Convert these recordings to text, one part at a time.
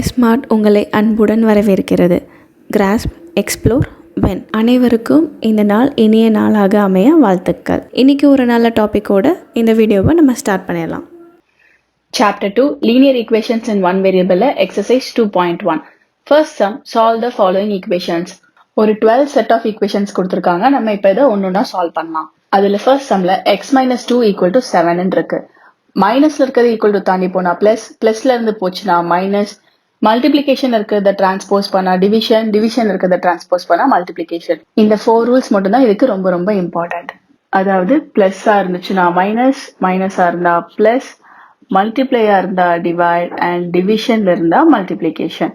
Smart உங்களை அன்புடன் வரவேற்கிறது. Grass, explore, when. அனைவருக்கும் இந்த நாள் இனிய நாளாக அமைய வாழ்த்துக்கள். இன்னைக்கு ஒரு நல்ல டாப்பிக்கோட இந்த வீடியோவை நம்ம ஸ்டார்ட் பண்ணிடலாம். Chapter 2 Linear Equations in One Variable Exercise 2.1 First sum Solve the following equations. ஒரு 12 set of equations கொடுத்திருக்காங்க. நம்ம இப்போ இதை ஒன்னொன்னா சால்வ் பண்ணலாம். அதுல first sumல x minus 2 equal to 7 இருக்கு. மைனஸ்ல இருக்கிறது ஈக்குவல் டு தாண்டி போனா பிளஸ், பிளஸ்ல இருந்து போச்சுன்னா மைனஸ், மல்டிபிளிகேஷன் இருக்கிறத டிரான்ஸ்போஸ் பண்ணா டிவிஷன், டிவிஷன் இருக்கிறத டிரான்ஸ்போஸ் பண்ணா மல்டிபிளிகேஷன். இந்த 4 ரூல்ஸ் மட்டும் தான் இதுக்கு ரொம்ப ரொம்ப இம்பார்ட்டன்ட். அதாவது பிளஸ்ஸா இருந்துச்சுன்னா மைனஸ், மைனஸா இருந்தா பிளஸ், மல்டிப்ளையா இருந்தா டிவைட் அண்ட் டிவிஷன்ல இருந்தா மல்டிபிளிகேஷன்.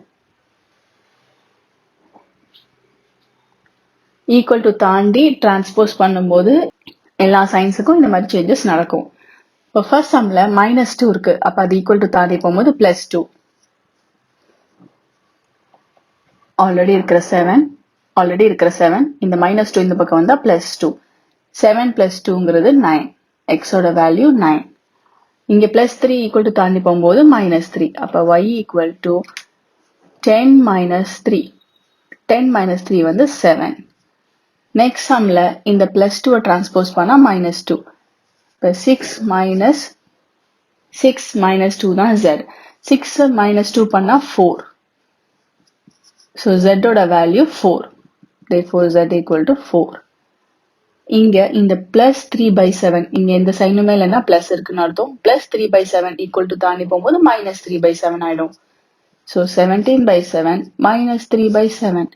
ஈக்குவல் டு தாண்டி டிரான்ஸ்போஸ் பண்ணும்போது எல்லா சைன்ஸுக்கும் இந்த மாதிரி சேஞ்சஸ் நடக்கும். இப்போ ஃபர்ஸ்ட் சம்ல மைனஸ் 2 இருக்கு. அப்ப அது ஈக்குவல் டு தாண்டி போகும்போது பிளஸ் 2. ஆல்ரெடி இருக்கிற 7 இந்த மைனஸ் 2 இந்த பக்கம் வந்தா பிளஸ் 2. 7 பிளஸ் 2ங்கிறது 9. எக்ஸோட வேல்யூ 9. இங்க பிளஸ் 3 ஈக்குவல் டு தாண்டி போகும்போது மைனஸ் 3. அப்ப y equal to 10 minus 3. 10 minus 3 வந்து 7. நெக்ஸ்ட் சம்ல இந்த பிளஸ் 2 டிரான்ஸ்போஸ் பண்ணா மைனஸ் 2. இப்போ 6 minus 2 தான் z. 6 minus 2 பண்ணா 4. So z ஓட value 4. Therefore z equal to 4. இங்க இந்த plus 3/7 இங்க இந்த சைனுமே இல்லைன்னா plus இருக்குன்னு அர்த்தம். plus 3/7 equal to தாண்டி போகும்போது minus 3/7 ஆயிடும். So 17/7 minus 3/7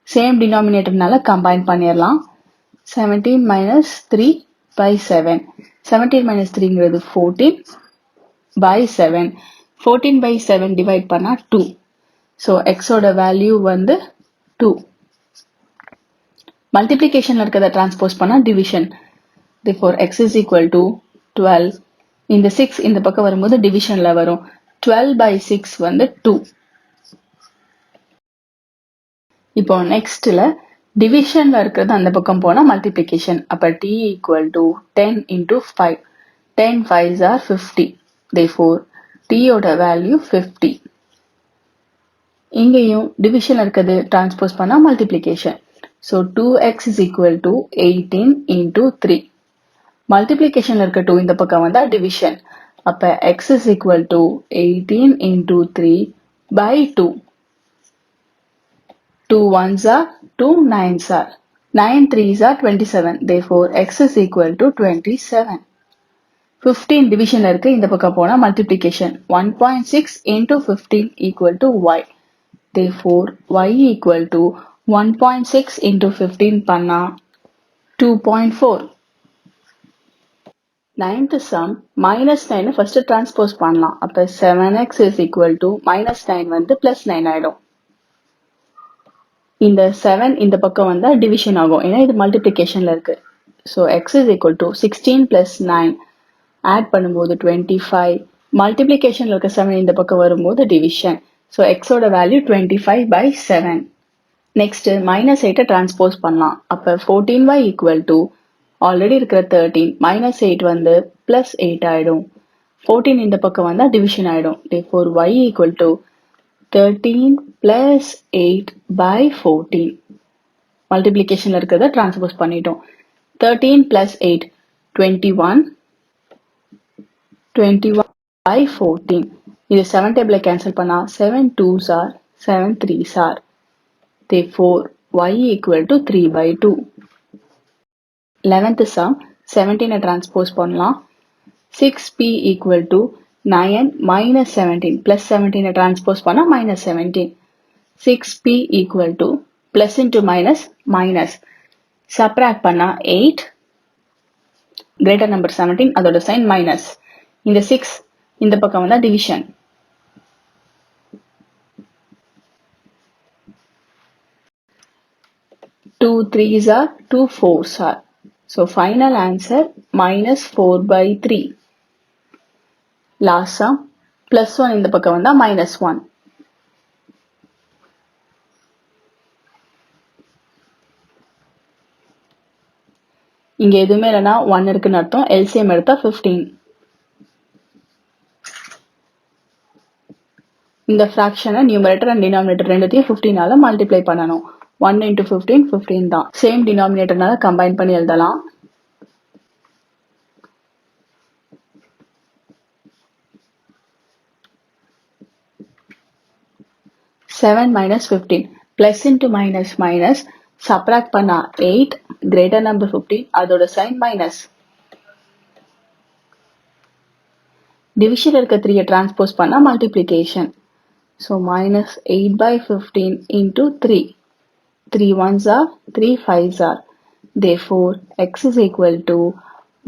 சேம் டினாமினேட்டர்னால கம்பைன் பண்ணிடலாம். 17 minus 3/7. 17 minus 3ங்கிறது 14/7. 14/7 டிவைட் பண்ணா 2. So x ஓட வேல்யூ வந்து 2. மல்டிப்ளிகேஷன்ல இருக்கிறத டிரான்ஸ்போஸ் பண்ணா division. Therefore x is equal to 12. இந்த 6 இந்த பக்கம் வரும்போது டிவிஷன்ல வரும். 12/6 வந்து 2. இப்போ நெக்ஸ்ட்ல டிவிஷன்ல இருக்கிறது அந்த பக்கம் போனா மல்டிப்ளிகேஷன். அப்ப t equal to 10 into 5. 10 5s are 50. Therefore t ஓட வேல்யூ 50. இங்கேயும் டிவிஷன்ல இருக்கிறது டிரான்ஸ்போஸ் பண்ணா multiplication. So 2x is equal to 18 into 3. மல்டிப்ளிகேஷன்ல இருக்க 2 இந்த பக்கம் வந்தா டிவிஷன். அப்ப x is equal to 18 into 3 by 2. 2 1s are 2 9s are 9 3s are 27. Therefore x is equal to 27. 15 டிவிஷன்ல இருக்கு இந்த பக்கம் போனா multiplication. 1.6 into 15 equal to y. Therefore y equal to 1.6 into 15 பண்ணா 2.4. 9th sum minus 9 first transpose பண்ணலாம். அப்ப 7x is equal to minus 9 வந்து plus 9 ஆயிடும். இந்த 7 இந்த பக்கம் வந்தா டிவிஷன் ஆகும். ஏன்னா இது மல்டிப்ளிகேஷன்ல இருக்கு. So x is equal to 16 plus 9. Add பண்ணும்போது 25. மல்டிப்ளிகேஷன்ல இருக்க 7 இந்த பக்கம் வரும்போது டிவிஷன். So x ஓட வேல்யூ 25/7. நெக்ஸ்ட் மைனஸ் 8 டிரான்ஸ்போஸ் பண்ணலாம். அப்ப 14y equal to ஆல்ரெடி இருக்கிற 13 மைனஸ் 8 வந்து பிளஸ் 8 ஆயிடும். 14 இந்த பக்கம் வந்தா டிவிஷன் ஆயிடும். Therefore y equal to 13 plus 8/14. மல்டிப்ளிகேஷன்ல இருக்கிறத டிரான்ஸ்போஸ் பண்ணிட்டோம். 13 plus 8 21. 21/14. இது 7 டேபிள கேன்சல் பண்ணா 7 2s are 7 3s are. Therefore y equal to 3/2. 11th sum 17 transpose பண்ணலாம். 6p equal to 9 minus 17 plus 17 transpose பண்ணா minus 17. 6p equal to plus into minus minus. Subtract பண்ணா 8. greater number 17 அதோட sign minus. இந்த 6 இந்த பக்கம் வந்தா division. Two 3s are 2 4s are. So final answer minus 4/3. Last sum plus 1 இந்த பக்கம் வந்தா minus 1. இங்க எதுவுமே இல்லைன்னா 1 இருக்குன்னு அர்த்தம். LCM எடுத்தா 15. இந்த ஃப்ராக்ஷனை நியூமரேட்டர் அண்ட் டினாமினேட்டர் ரெண்டுத்தையும் 15ஆல மல்டிப்ளை பண்ணணும். 1 into 15 15 தான். சேம் டினாமினேட்டர்னால கம்பைன் பண்ணி எழுதலாம். Seven minus 15 plus into minus minus subtract பண்ணா 8 கிரேட்டர் நம்பர் 15 அதோட சைன் மைனஸ். டிவிஷன் இருக்க 3 டிரான்ஸ்போஸ் பண்ணா multiplication. So minus 8 by 15 into 3. 3 ones are 3 5s are. Therefore, x is equal to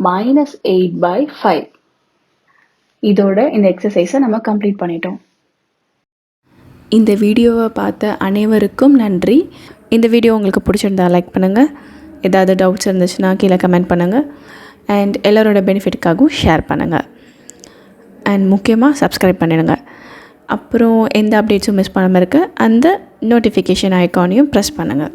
minus 8 by 5. இதோட இந்த எக்ஸசைஸை நம்ம complete பண்ணிட்டோம். இந்த வீடியோவை பார்த்த அனைவருக்கும் நன்றி. இந்த வீடியோ உங்களுக்கு பிடிச்சிருந்தா லைக் பண்ணுங்கள். ஏதாவது டவுட்ஸ் இருந்துச்சுன்னா கீழே கமெண்ட் பண்ணுங்கள். அண்ட் எல்லோரோட பெனிஃபிட்டுக்காகவும் ஷேர் பண்ணுங்கள். அண்ட் முக்கியமாக சப்ஸ்கிரைப் பண்ணிடுங்க. அப்புறம் எந்த அப்டேட்ஸும் மிஸ் பண்ணாமல் இருக்க அந்த நோட்டிஃபிகேஷன் ஐக்கானையும் ப்ரெஸ் பண்ணுங்கள்.